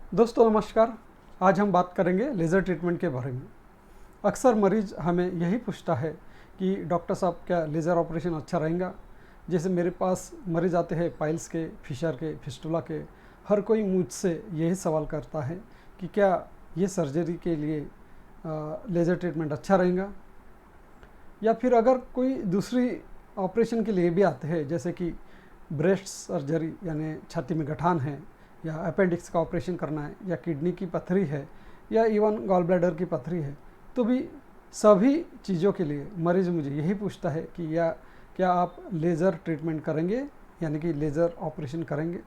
दोस्तों नमस्कार। आज हम बात करेंगे लेज़र ट्रीटमेंट के बारे में। अक्सर मरीज़ हमें यही पूछता है कि डॉक्टर साहब क्या लेज़र ऑपरेशन अच्छा रहेगा। जैसे मेरे पास मरीज़ आते हैं पाइल्स के, फिशर के, फिस्टुला के। हर कोई मुझसे यही सवाल करता है कि क्या ये सर्जरी के लिए लेज़र ट्रीटमेंट अच्छा रहेगा, या फिर अगर कोई दूसरी ऑपरेशन के लिए भी आते हैं, जैसे कि ब्रेस्ट सर्जरी यानी छाती में गठान है, या अपेंडिक्स का ऑपरेशन करना है, या किडनी की पथरी है, या इवन गॉल ब्लैडर की पथरी है, तो भी सभी चीज़ों के लिए मरीज़ मुझे यही पूछता है कि या क्या आप लेज़र ट्रीटमेंट करेंगे, यानी कि लेज़र ऑपरेशन करेंगे।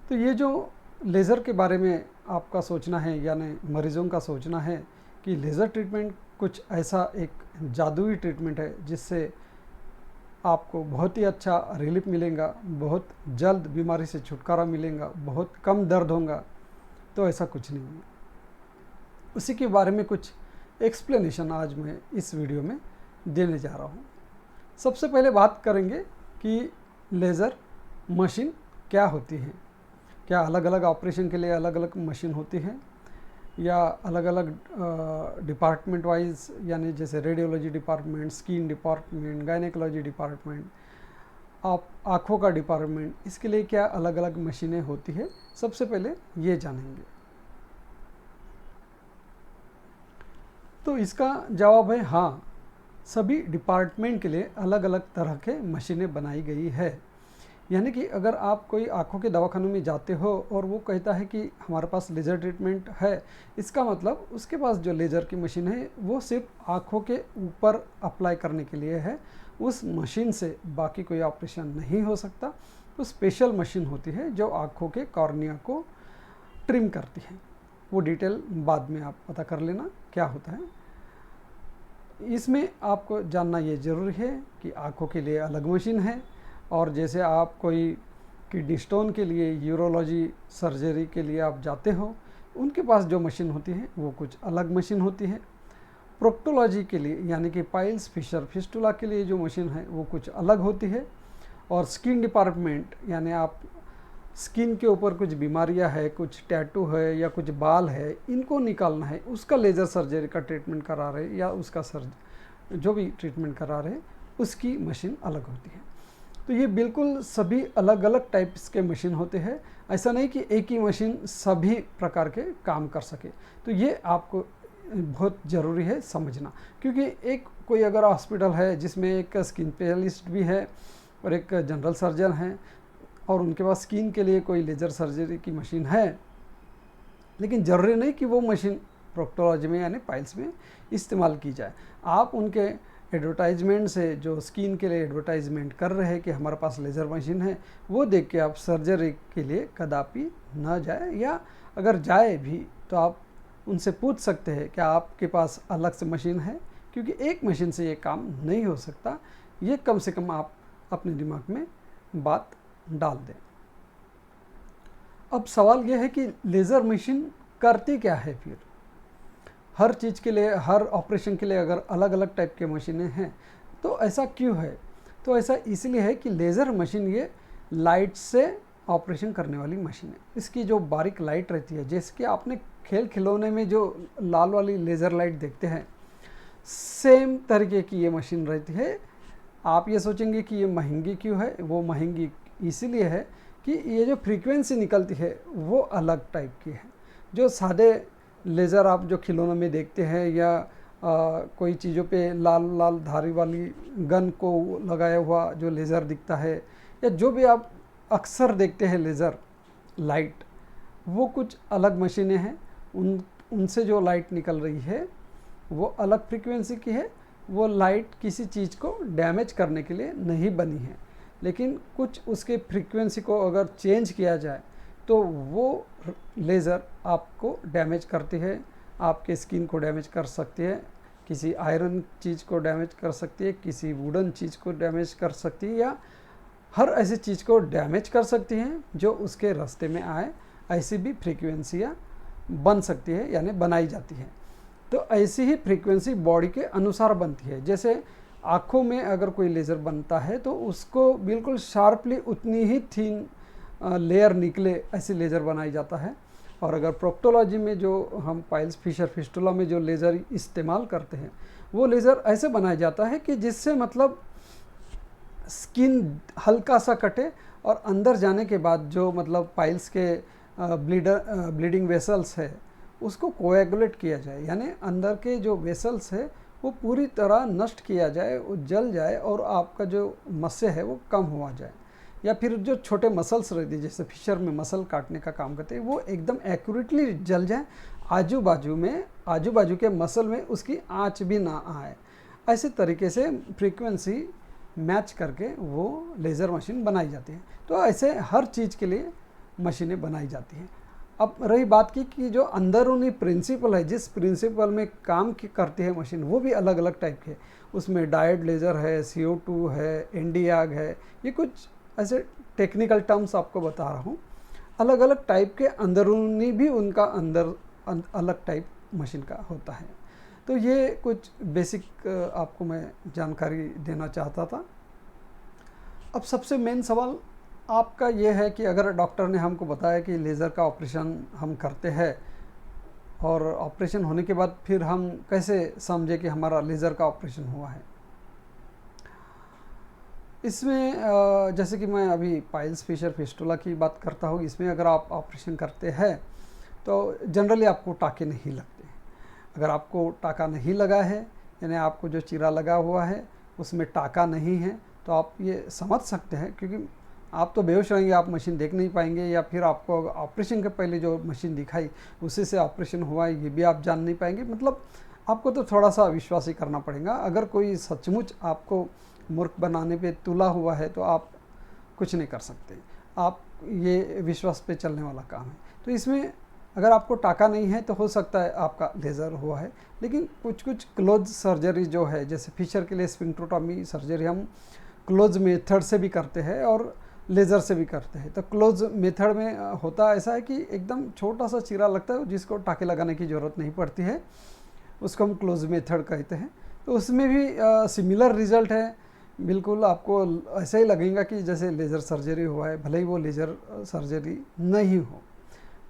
तो ये जो लेज़र के बारे में आपका सोचना है, यानी मरीज़ों का सोचना है कि लेज़र ट्रीटमेंट कुछ ऐसा एक जादुई ट्रीटमेंट है जिससे आपको बहुत ही अच्छा रिलीफ मिलेगा, बहुत जल्द बीमारी से छुटकारा मिलेगा, बहुत कम दर्द होगा, तो ऐसा कुछ नहीं है। उसी के बारे में कुछ एक्सप्लेनेशन आज मैं इस वीडियो में देने जा रहा हूँ। सबसे पहले बात करेंगे कि लेज़र मशीन क्या होती है। क्या अलग अलग ऑपरेशन के लिए अलग अलग मशीन होती है, या अलग अलग डिपार्टमेंट वाइज, यानी जैसे radiology department, skin department, gynaecology department, आप आँखों का डिपार्टमेंट, इसके लिए क्या अलग अलग मशीनें होती है, सबसे पहले ये जानेंगे। तो इसका जवाब है हाँ, सभी डिपार्टमेंट के लिए अलग अलग तरह के मशीनें बनाई गई है। यानी कि अगर आप कोई आँखों के दवाखानों में जाते हो और वो कहता है कि हमारे पास लेज़र ट्रीटमेंट है, इसका मतलब उसके पास जो लेज़र की मशीन है वो सिर्फ आँखों के ऊपर अप्लाई करने के लिए है। उस मशीन से बाकी कोई ऑपरेशन नहीं हो सकता। तो स्पेशल मशीन होती है जो आँखों के कॉर्निया को ट्रिम करती है। वो डिटेल बाद में आप पता कर लेना क्या होता है। इसमें आपको जानना ये ज़रूरी है कि आँखों के लिए अलग मशीन है, और जैसे आप कोई किडनी स्टोन के लिए, यूरोलॉजी सर्जरी के लिए आप जाते हो, उनके पास जो मशीन होती है वो कुछ अलग मशीन होती है। प्रोक्टोलॉजी के लिए यानी कि पाइल्स, फिशर, फिस्टुला के लिए जो मशीन है वो कुछ अलग होती है। और स्किन डिपार्टमेंट यानी आप स्किन के ऊपर कुछ बीमारियां है, कुछ टैटू है या कुछ बाल है, इनको निकालना है, उसका लेज़र सर्जरी का ट्रीटमेंट करा रहे या उसका जो भी ट्रीटमेंट करा रहे, उसकी मशीन अलग होती है। तो ये बिल्कुल सभी अलग अलग टाइप्स के मशीन होते हैं। ऐसा नहीं कि एक ही मशीन सभी प्रकार के काम कर सके। तो ये आपको बहुत ज़रूरी है समझना, क्योंकि एक कोई अगर हॉस्पिटल है जिसमें एक स्किन स्पेशलिस्ट भी है और एक जनरल सर्जन है, और उनके पास स्किन के लिए कोई लेज़र सर्जरी की मशीन है, लेकिन ज़रूरी नहीं कि वो मशीन प्रोक्टोलॉजी में यानी पाइल्स में इस्तेमाल की जाए। आप उनके एडवर्टाइजमेंट से जो स्किन के लिए एडवर्टाइजमेंट कर रहे हैं कि हमारे पास लेज़र मशीन है, वो देख के आप सर्जरी के लिए कदापि ना जाए, या अगर जाए भी तो आप उनसे पूछ सकते हैं क्या आपके पास अलग से मशीन है, क्योंकि एक मशीन से ये काम नहीं हो सकता। ये कम से कम आप अपने दिमाग में बात डाल दें। अब सवाल यह है कि लेज़र मशीन करती क्या है फिर। हर चीज़ के लिए, हर ऑपरेशन के लिए अगर अलग अलग टाइप के मशीनें हैं, तो ऐसा क्यों है? तो ऐसा इसलिए है कि लेज़र मशीन ये लाइट से ऑपरेशन करने वाली मशीन है। इसकी जो बारीक लाइट रहती है, जैसे कि आपने खेल खिलौने में जो लाल वाली लेज़र लाइट देखते हैं, सेम तरीके की ये मशीन रहती है। आप ये सोचेंगे कि ये महंगी क्यों है। वो महंगी इसीलिए है कि ये जो फ्रीक्वेंसी निकलती है वो अलग टाइप की है। जो सादे लेज़र आप जो खिलौनों में देखते हैं, या कोई चीज़ों पे लाल लाल धारी वाली गन को लगाया हुआ जो लेज़र दिखता है, या जो भी आप अक्सर देखते हैं लेज़र लाइट, वो कुछ अलग मशीनें हैं। उनसे जो लाइट निकल रही है वो अलग फ्रीक्वेंसी की है। वो लाइट किसी चीज़ को डैमेज करने के लिए नहीं बनी है, लेकिन कुछ उसके फ्रीक्वेंसी को अगर चेंज किया जाए तो वो लेज़र आपको डैमेज करती है, आपके स्किन को डैमेज कर सकती है, किसी आयरन चीज़ को डैमेज कर सकती है, किसी वुडन चीज़ को डैमेज कर सकती है, या हर ऐसी चीज़ को डैमेज कर सकती है जो उसके रास्ते में आए। ऐसी भी फ्रीक्वेंसियाँ बन सकती है, यानी बनाई जाती है। तो ऐसी ही फ्रीक्वेंसी बॉडी के अनुसार बनती है। जैसे आँखों में अगर कोई लेज़र बनता है तो उसको बिल्कुल शार्पली उतनी ही थीन लेयर निकले, ऐसी लेज़र बनाई जाता है। और अगर प्रोक्टोलॉजी में जो हम पाइल्स फिशर फिस्टुला में जो लेज़र इस्तेमाल करते हैं वो लेज़र ऐसे बनाया जाता है कि जिससे मतलब स्किन हल्का सा कटे और अंदर जाने के बाद जो मतलब पाइल्स के ब्लीडिंग वेसल्स है उसको कोएगुलेट किया जाए, यानी अंदर के जो वेसल्स है वो पूरी तरह नष्ट किया जाए, वो जल जाए और आपका जो मस्से है वो कम हुआ जाए। या फिर जो छोटे मसल्स रहते हैं जैसे फिशर में मसल काटने का काम करते हैं वो एकदम एक्यूरेटली जल जाए, आजू बाजू के मसल में उसकी आँच भी ना आए। ऐसे तरीके से फ्रीक्वेंसी मैच करके वो लेज़र मशीन बनाई जाती है। तो ऐसे हर चीज़ के लिए मशीनें बनाई जाती हैं। अब रही बात की कि जो अंदरूनी प्रिंसिपल है, जिस प्रिंसिपल में काम करती है मशीन, वो भी अलग अलग टाइप के, उसमें डायोड लेज़र है, CO2 है, एनडीआग है, ये कुछ ऐसे टेक्निकल टर्म्स आपको बता रहा हूँ। अलग अलग टाइप के अंदरूनी भी उनका अलग टाइप मशीन का होता है। तो ये कुछ बेसिक आपको मैं जानकारी देना चाहता था। अब सबसे मेन सवाल आपका ये है कि अगर डॉक्टर ने हमको बताया कि लेज़र का ऑपरेशन हम करते हैं और ऑपरेशन होने के बाद फिर हम कैसे समझे कि हमारा लेज़र का ऑपरेशन हुआ है। इसमें जैसे कि मैं अभी पाइल्स फिशर फिस्टुला की बात करता हूँ, इसमें अगर आप ऑपरेशन करते हैं तो जनरली आपको टाँके नहीं लगते। अगर आपको टाँका नहीं लगा है, यानी आपको जो चीरा लगा हुआ है उसमें टाँका नहीं है, तो आप ये समझ सकते हैं, क्योंकि आप तो बेहोश रहेंगे, आप मशीन देख नहीं पाएंगे, या फिर आपको ऑपरेशन के पहले जो मशीन दिखाई उसी से ऑपरेशन हुआ है ये भी आप जान नहीं पाएंगे। मतलब आपको तो थोड़ा सा विश्वास ही करना पड़ेगा। अगर कोई सचमुच आपको मूर्ख बनाने पे तुला हुआ है तो आप कुछ नहीं कर सकते, आप ये विश्वास पे चलने वाला काम है। तो इसमें अगर आपको टाका नहीं है तो हो सकता है आपका लेज़र हुआ है। लेकिन कुछ क्लोज सर्जरी जो है, जैसे फिशर के लिए स्फिंक्टरोटॉमी सर्जरी हम क्लोज मेथड से भी करते हैं और लेज़र से भी करते हैं। तो क्लोज मेथड में होता ऐसा है कि एकदम छोटा सा चीरा लगता है जिसको टाके लगाने की ज़रूरत नहीं पड़ती है, उसको हम क्लोज मेथड कहते हैं। तो उसमें भी सिमिलर रिजल्ट है, बिल्कुल आपको ऐसा ही लगेगा कि जैसे लेज़र सर्जरी हुआ है, भले ही वो लेज़र सर्जरी नहीं हो,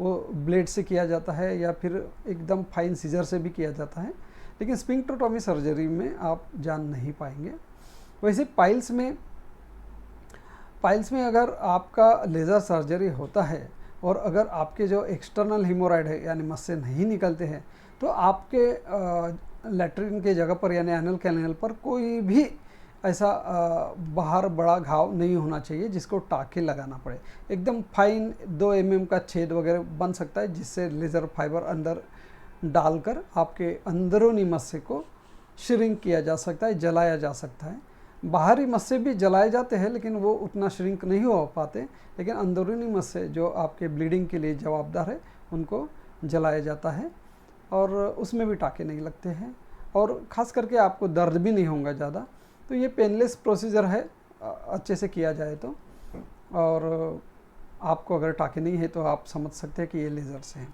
वो ब्लेड से किया जाता है या फिर एकदम फाइन सीजर से भी किया जाता है, लेकिन स्फिंक्टरोटॉमी सर्जरी में आप जान नहीं पाएंगे। वैसे पाइल्स में अगर आपका लेज़र सर्जरी होता है और अगर आपके जो एक्सटर्नल हीमोराइड है यानी मस्से नहीं निकलते हैं, तो आपके लैट्रिन के जगह पर यानी एनल कैनाल पर कोई भी ऐसा बाहर बड़ा घाव नहीं होना चाहिए जिसको टाँके लगाना पड़े। एकदम फाइन 2 mm का छेद वगैरह बन सकता है, जिससे लेज़र फाइबर अंदर डालकर आपके अंदरूनी मस्से को श्रिंक किया जा सकता है, जलाया जा सकता है। बाहरी मस्से भी जलाए जाते हैं लेकिन वो उतना श्रिंक नहीं हो पाते, लेकिन अंदरूनी मस्से जो आपके ब्लीडिंग के लिए जवाबदार है उनको जलाया जाता है और उसमें भी टाँके नहीं लगते हैं और ख़ास करके आपको दर्द भी नहीं होगा ज़्यादा। तो ये पेनलेस प्रोसीजर है अच्छे से किया जाए तो, और आपको अगर टाँके नहीं है तो आप समझ सकते हैं कि ये लेज़र से हैं।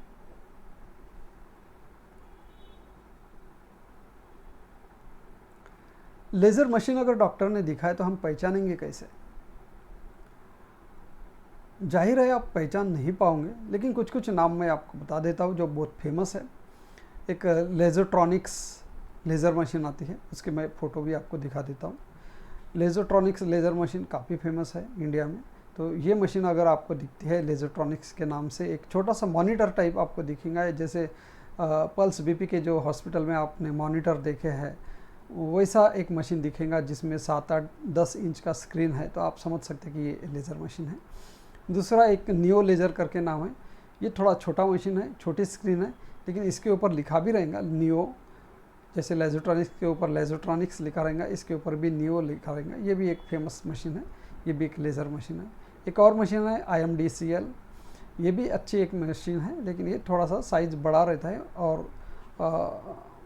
लेज़र मशीन अगर डॉक्टर ने दिखाए तो हम पहचानेंगे कैसे? जाहिर है आप पहचान नहीं पाओगे, लेकिन कुछ नाम मैं आपको बता देता हूँ जो बहुत फेमस है। एक लेज़रट्रॉनिक्स लेज़र मशीन आती है, उसके मैं फ़ोटो भी आपको दिखा देता हूँ। लेज़रट्रॉनिक्स लेज़र मशीन काफ़ी फेमस है इंडिया में। तो ये मशीन अगर आपको दिखती है लेज़रट्रॉनिक्स के नाम से, एक छोटा सा मॉनिटर टाइप आपको दिखेगा, जैसे पल्स बीपी के जो हॉस्पिटल में आपने मॉनिटर देखे हैं वैसा एक मशीन दिखेगा जिसमें 7-8-10 इंच का स्क्रीन है, तो आप समझ सकते हैं कि ये लेज़र मशीन है। दूसरा एक नियो लेज़र करके नाम है, ये थोड़ा छोटा मशीन है, छोटी स्क्रीन है, लेकिन इसके ऊपर लिखा भी रहेगा नियो, जैसे लेज़रट्रॉनिक्स के ऊपर लेज़रट्रॉनिक्स लिखा रहेगा, इसके ऊपर भी नियो लिखा रहेगा। ये भी एक फेमस मशीन है, ये भी एक लेज़र मशीन है। एक और मशीन है IMDCL, ये भी अच्छी एक मशीन है, लेकिन ये थोड़ा सा साइज़ बड़ा रहता है और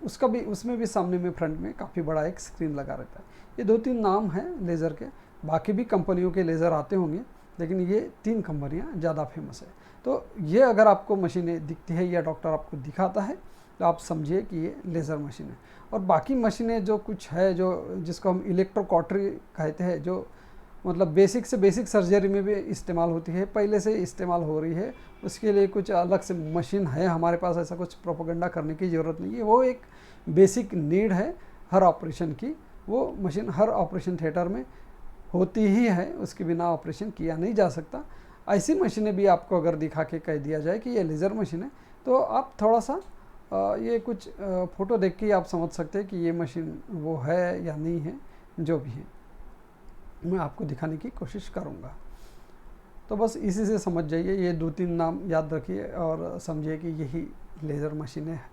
उसमें भी सामने में फ्रंट में काफ़ी बड़ा एक स्क्रीन लगा रहता है। ये 2-3 नाम हैं लेज़र के, बाकी भी कंपनियों के लेज़र आते होंगे, लेकिन ये 3 कंपनियाँ ज़्यादा फेमस है। तो ये अगर आपको मशीनें दिखती है या डॉक्टर आपको दिखाता है तो आप समझिए कि ये लेज़र मशीन है। और बाकी मशीनें जो कुछ है, जो जिसको हम इलेक्ट्रोकॉटरी कहते हैं, जो मतलब बेसिक से बेसिक सर्जरी में भी इस्तेमाल होती है, पहले से इस्तेमाल हो रही है। उसके लिए कुछ अलग से मशीन है हमारे पास, ऐसा कुछ प्रोपोगंडा करने की ज़रूरत नहीं है। वो एक बेसिक नीड है हर ऑपरेशन की। वो मशीन हर ऑपरेशन थिएटर में होती ही है, उसके बिना ऑपरेशन किया नहीं जा सकता। ऐसी मशीनें भी आपको अगर दिखा के कह दिया जाए कि ये लेज़र मशीन है, तो आप थोड़ा सा ये कुछ फ़ोटो देख के ही आप समझ सकते हैं कि ये मशीन वो है या नहीं है। जो भी है मैं आपको दिखाने की कोशिश करूँगा। तो बस इसी से समझ जाइए, ये 2-3 नाम याद रखिए और समझिए कि यही लेज़र मशीनें हैं।